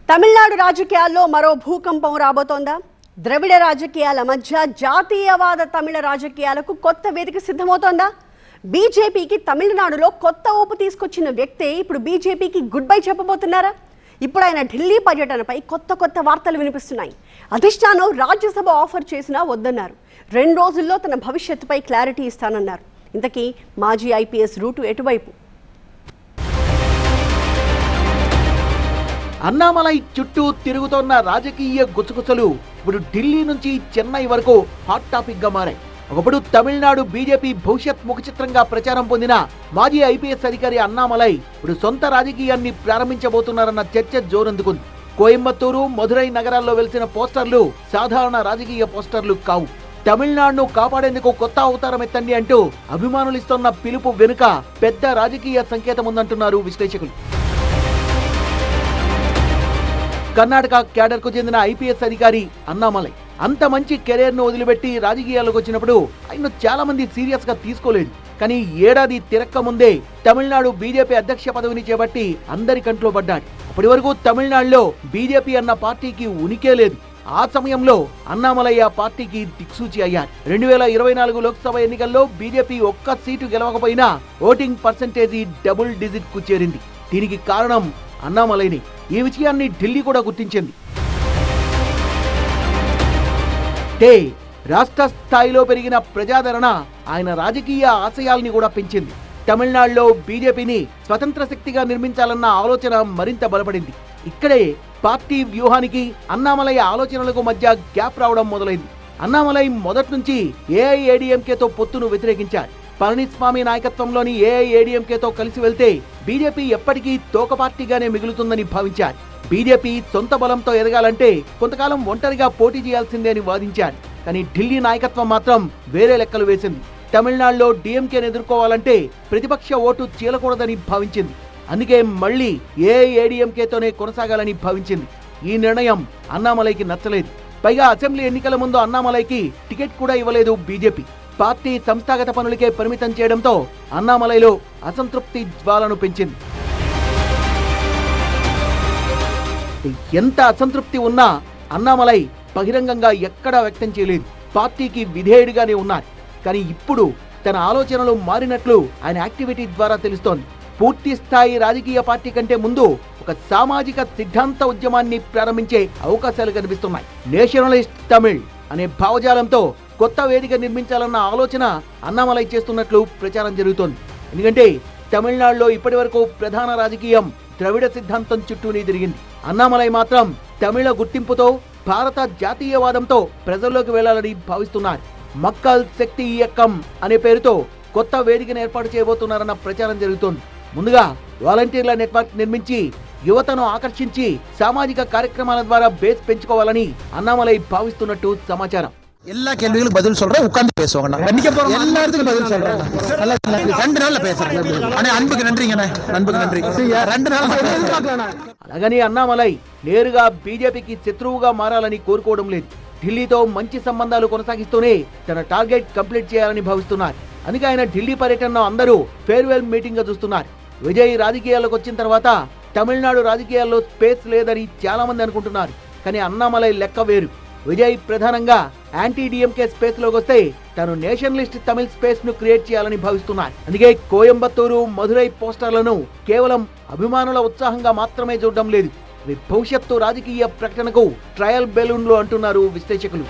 తమిళనాడు రాజకీయాల్లో మరో భూకంపం రాబోతోందా? ద్రవిడ రాజకీయాల మధ్య జాతీయవాద తమిళ రాజకీయాలకు కొత్త వేదిక సిద్ధమవుతోందా? బీజేపీకి తమిళనాడులో కొత్త ఊపు తీసుకొచ్చిన వ్యక్తే ఇప్పుడు బీజేపీకి గుడ్ బై చెప్పబోతున్నారా? ఇప్పుడు ఆయన ఢిల్లీ పర్యటనపై కొత్త వార్తలు వినిపిస్తున్నాయి. అధిష్టానం రాజ్యసభ ఆఫర్ చేసినా వద్దన్నారు. 2 రోజుల్లో తన భవిష్యత్తుపై క్లారిటీ ఇస్తానన్నారు. ఇంతకీ మాజీ ఐపీఎస్ రూటు ఎటువైపు? అన్నామలై చుట్టూ తిరుగుతోన్న రాజకీయ గుసగుసలు ఇప్పుడు ఢిల్లీ నుంచి చెన్నై వరకు హాట్ టాపిక్ గా మారాయి. ఒకప్పుడు తమిళనాడు బీజేపీ భవిష్యత్ ముఖచిత్రంగా ప్రచారం పొందిన మాజీ ఐపీఎస్ అధికారి అన్నామలై ఇప్పుడు సొంత రాజకీయాన్ని ప్రారంభించబోతున్నారన్న చర్చ జోరందుకుంది. కోయంబత్తూరు, మధురై నగరాల్లో వెలిసిన పోస్టర్లు సాధారణ రాజకీయ పోస్టర్లు కావు. తమిళనాడును కాపాడేందుకు కొత్త అవతారం ఎత్తండి అంటూ అభిమానులు ఇస్తున్న పిలుపు వెనుక పెద్ద రాజకీయ సంకేతం ఉందంటున్నారు విశ్లేషకులు. కర్ణాటక క్యాడర్ కు చెందిన ఐపీఎస్ అధికారి అన్నామలై అంత మంచి కెరీర్ ను వదిలిపెట్టి రాజకీయాల్లోకి వచ్చినప్పుడు ఆయన చాలా మంది సీరియస్ గా తీసుకోలేదు. కానీ ఏడాది తిరక్క ముందే తమిళనాడు బీజేపీ అధ్యక్ష పదవిని చేపట్టి అందరి కంట్లో పడ్డాడు. అప్పటి వరకు తమిళనాడులో బీజేపీ అన్న పార్టీకి ఉనికే లేదు. ఆ సమయంలో అన్నామలై ఆ పార్టీకి దిక్సూచి అయ్యారు. 2024 లోక్సభ ఎన్నికల్లో బీజేపీ ఒక్క సీటు గెలవకపోయినా ఓటింగ్ పర్సెంటేజీ డబుల్ డిజిట్ కు చేరింది. దీనికి కారణం అన్నామలైని. ఈ విషయాన్ని ఢిల్లీ కూడా గుర్తించింది. రాష్ట్ర స్థాయిలో పెరిగిన ప్రజాదరణ ఆయన రాజకీయ ఆశయాల్ని కూడా పెంచింది. తమిళనాడులో బీజేపీని స్వతంత్ర శక్తిగా నిర్మించాలన్న ఆలోచన మరింత బలపడింది. ఇక్కడే పార్టీ వ్యూహానికి అన్నామలై ఆలోచనలకు మధ్య గ్యాప్ రావడం మొదలైంది. అన్నామలై మొదటి నుంచి ఏఐఏడీఎంకేతో పొత్తును వ్యతిరేకించారు. పళనిస్వామి నాయకత్వంలోని ఏఐఏడీఎంకేతో కలిసి వెళ్తే బీజేపీ ఎప్పటికీ తోక పార్టీగానే మిగులుతుందని భావించారు. బీజేపీ సొంత బలంతో ఎదగాలంటే కొంతకాలం ఒంటరిగా పోటీ చేయాల్సిందే అని వాదించారు. కానీ ఢిల్లీ నాయకత్వం మాత్రం వేరే లెక్కలు వేసింది. తమిళనాడులో డీఎంకేను ఎదుర్కోవాలంటే ప్రతిపక్ష ఓటు చీలకూడదని భావించింది. అందుకే మళ్లీ ఏఐఏడీఎంకేతోనే కొనసాగాలని భావించింది. ఈ నిర్ణయం అన్నామలైకి నచ్చలేదు. పైగా అసెంబ్లీ ఎన్నికల ముందు అన్నామలైకి టికెట్ కూడా ఇవ్వలేదు బీజేపీ. పార్టీ సంస్థాగత పనులకే పరిమితం చేయడంతో అన్నామలైలో అసంతృప్తి జ్వాలను పెంచింది. ఎంత అసంతృప్తి ఉన్నా అన్నామలై బహిరంగంగా ఎక్కడా వ్యక్తం చేయలేదు. పార్టీకి విధేయుడిగానే ఉన్నారు. కానీ ఇప్పుడు తన ఆలోచనలు మారినట్లు ఆయన యాక్టివిటీ ద్వారా తెలుస్తోంది. పూర్తి స్థాయి రాజకీయ పార్టీ కంటే ముందు ఒక సామాజిక సిద్ధాంత ఉద్యమాన్ని ప్రారంభించే అవకాశాలు కనిపిస్తున్నాయి. నేషనలిస్ట్ తమిళ్ అనే భావజాలంతో కొత్త వేదిక నిర్మించాలన్న ఆలోచన అన్నామలై చేస్తున్నట్లు ప్రచారం జరుగుతోంది. ఎందుకంటే తమిళనాడులో ఇప్పటి వరకు ప్రధాన రాజకీయం ద్రవిడ సిద్ధాంతం చుట్టూనే తిరిగింది. అన్నామలై మాత్రం తమిళ గుర్తింపుతో భారత జాతీయవాదంతో ప్రజల్లోకి వెళ్లాలని భావిస్తున్నారు. మక్కల్ శక్తి ఇయక్కం అనే పేరుతో కొత్త వేదికను ఏర్పాటు చేయబోతున్నారన్న ప్రచారం జరుగుతోంది. ముందుగా వాలంటీర్ల నెట్వర్క్ నిర్మించి యువతను ఆకర్షించి సామాజిక కార్యక్రమాల ద్వారా బేస్ పెంచుకోవాలని అన్నామలై భావిస్తున్నట్టు సమాచారం. எல்லா கேள்விகளுக்கும் பதில் சொல்றேன், உட்கார்ந்து பேசுவாங்க. எல்லாத்துக்கும் பதில் சொல்றேன். 2 நாள்ல பேசுறேன். அண்ணே அன்புக்கு நன்றிங்கண்ணே, அன்புக்கு நன்றி. 2 நாள். అలాగని అన్నామలై నేరుగా బీజేపీకి శత్రువుగా మారాలని కోరుకోవడం లేదు. ఢిల్లీతో మంచి సంబంధాలు కొనసాగిస్తూనే తన టార్గెట్ కంప్లీట్ చేయాలని భావిస్తున్నారు. అందుకే ఆయన ఢిల్లీ పర్యటనలో అందరూ ఫేర్వెల్ మీటింగ్ గా చూస్తున్నారు. విజయ్ రాజకీయాల్లోకి వచ్చిన తర్వాత తమిళనాడు రాజకీయాల్లో స్పేస్ లేదని చాలా మంది అనుకుంటున్నారు. కానీ అన్నామలై లెక్క వేరు. విజయ్ ప్రధానంగా యాంటీ డిఎంకే స్పేస్ లోకి వస్తే తను నేషనలిస్ట్ తమిళ్ స్పేస్ ను క్రియేట్ చేయాలని భావిస్తున్నారు. అందుకే కోయంబత్తూరు, మధురై పోస్టర్లను కేవలం అభిమానుల ఉత్సాహంగా మాత్రమే చూడడం లేదు. భవిష్యత్తు రాజకీయ ప్రకటనకు ట్రయల్ బెలూన్లు అంటున్నారు విశ్లేషకులు.